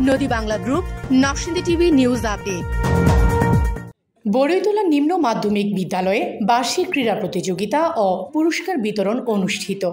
নদী Bangla group, Narsingdi TV news update. Boroitola নিম্ন মাধ্যমিক বিদ্যালয়ে বার্ষিক ক্রীড়া প্রতিযোগিতা ও পুরস্কার বিতরণ অনুষ্ঠিত।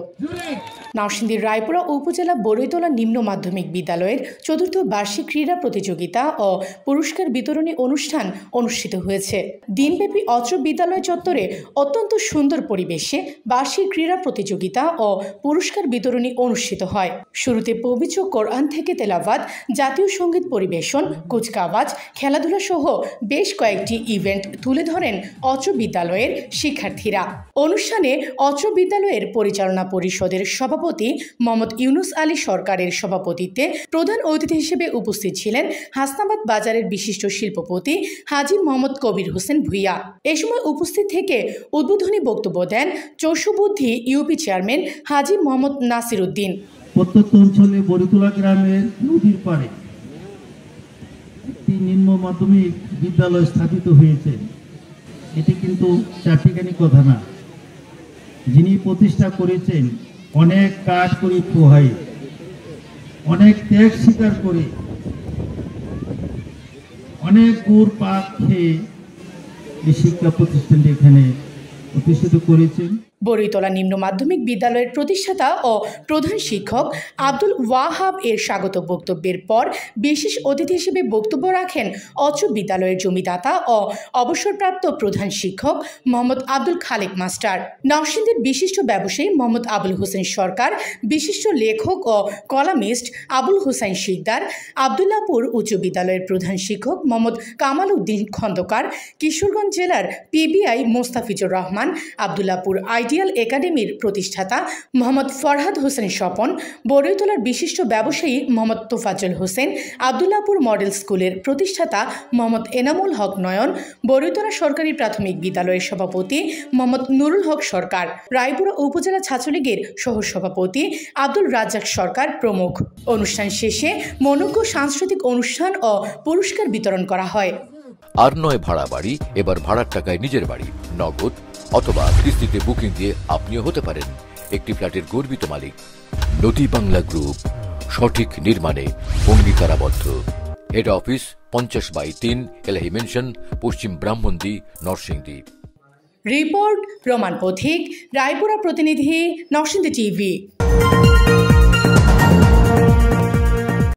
নরসিংদীর রায়পুরা উপজেলা বড়ইতলা নিম্ন মাধ্যমিক বিদ্যালয়ের চতুর্থ বার্ষিক ক্রীড়া প্রতিযোগিতা ও পুরস্কার বিতরণী অনুষ্ঠান অনুষ্ঠিত হয়েছে। দিনব্যাপী অত্র বিদ্যালয় চত্বরে অত্যন্ত সুন্দর পরিবেশে বার্ষিক ক্রীড়া প্রতিযোগিতা ও পুরস্কার বিতরণী অনুষ্ঠিত হয়। শুরুতে পবিত্র কোরআন থেকে তেলাওয়াত, জাতীয় সঙ্গীত পরিবেশন, কুচকাওয়াজ, খেলাধুলা সহ বেশ কয়েকটি ইভেন্ট তুলে ধরেন অত্র বিদ্যালয়ের শিক্ষার্থীরা। অনুষ্ঠানে অত্র বিদ্যালয়ের পরিচালনা পরিষদের সভাপতি মোহাম্মদ ইউনুস আলী সরকারের সভাপতিত্বে প্রধান অতিথি হিসেবে উপস্থিত ছিলেন হাসনাবাদ বাজারের বিশিষ্ট শিল্পপতি হাজী মোহাম্মদ কবির হোসেন ভূঁইয়া। এ সময় উপস্থিত থেকে উদ্বোধনী বক্তব্য দেন চৌষবুদ্ধি ইউপি চেয়ারম্যান হাজী মোহাম্মদ নাসির উদ্দিন। প্রত্যন্ত অঞ্চলে বড়িতলা গ্রামের নদীর পাড়ে একটি নিম্ন মাধ্যমিক বিদ্যালয় স্থাপিত হয়েছে। এটি কিন্তু চারটিখানি কথা না। যিনি প্রতিষ্ঠা করেছেন অনেক কাঠ করে পোহাই, অনেক ত্যাগ স্বীকার করে, অনেক গুড় পাক খেয়ে এই শিক্ষা প্রতিষ্ঠানটি এখানে প্রতিষ্ঠিত করেছেন। বড়ইতলা নিম্ন মাধ্যমিক বিদ্যালয়ের প্রতিষ্ঠাতা ও প্রধান শিক্ষক আব্দুল ওয়াহাব এর স্বাগত বক্তব্যের পর বিশেষ অতিথি হিসেবে বক্তব্য রাখেন অত্র বিদ্যালয়ের জমিদাতা ও অবসরপ্রাপ্ত প্রধান শিক্ষক মোহাম্মদ আব্দুল খালেক মাস্টার, নরসিংদীর বিশিষ্ট ব্যবসায়ী মোহাম্মদ আবুল হোসেন সরকার, বিশিষ্ট লেখক ও কলামিস্ট আবুল হোসেন শিকদার, আবদুল্লাপুর উচ্চ বিদ্যালয়ের প্রধান শিক্ষক মোহাম্মদ কামাল উদ্দিন খন্দকার, কিশোরগঞ্জ জেলার পিবিআই মোস্তাফিজুর রহমান, আবদুল্লাপুর আইডিয়াল একাডেমির প্রতিষ্ঠাতা মোহাম্মদ ফরহাদ হোসেন স্বপন, বড়ইতলার বিশিষ্ট ব্যবসায়ী মোহাম্মদ তোফাজ্জল হোসেন, আবদুল্লাপুর মডেল স্কুলের প্রতিষ্ঠাতা মোহাম্মদ এনামুল হক নয়ন, বড়ইতলা সরকারি প্রাথমিক বিদ্যালয়ের সভাপতি মোহাম্মদ নুরুল হক সরকার, রায়পুরা উপজেলা ছাত্রলীগের সহসভাপতি আব্দুল রাজ্জাক সরকার প্রমুখ। অনুষ্ঠান শেষে মনোজ্ঞ সাংস্কৃতিক অনুষ্ঠান ও পুরস্কার বিতরণ করা হয়। আর নয় ভাড়া বাড়ি, এবার ভাড়ার টাকায় নিজের বাড়ি, নগদ অথবা কিস্তিতে বুকিং দিয়ে আপনিও হতে পারেন একটি ফ্ল্যাটের গর্বিত মালিক। নদী বাংলা গ্রুপ, সঠিক নির্মাণে অঙ্গীকারাবদ্ধ। হেড অফিস 50/3 এলাহি মেনশন, পশ্চিম ব্রাহ্মণদী, নরসিংদী। রিপোর্ট রোমান পথিক, রায়পুরা প্রতিনিধি, নরসিংদী টিভি।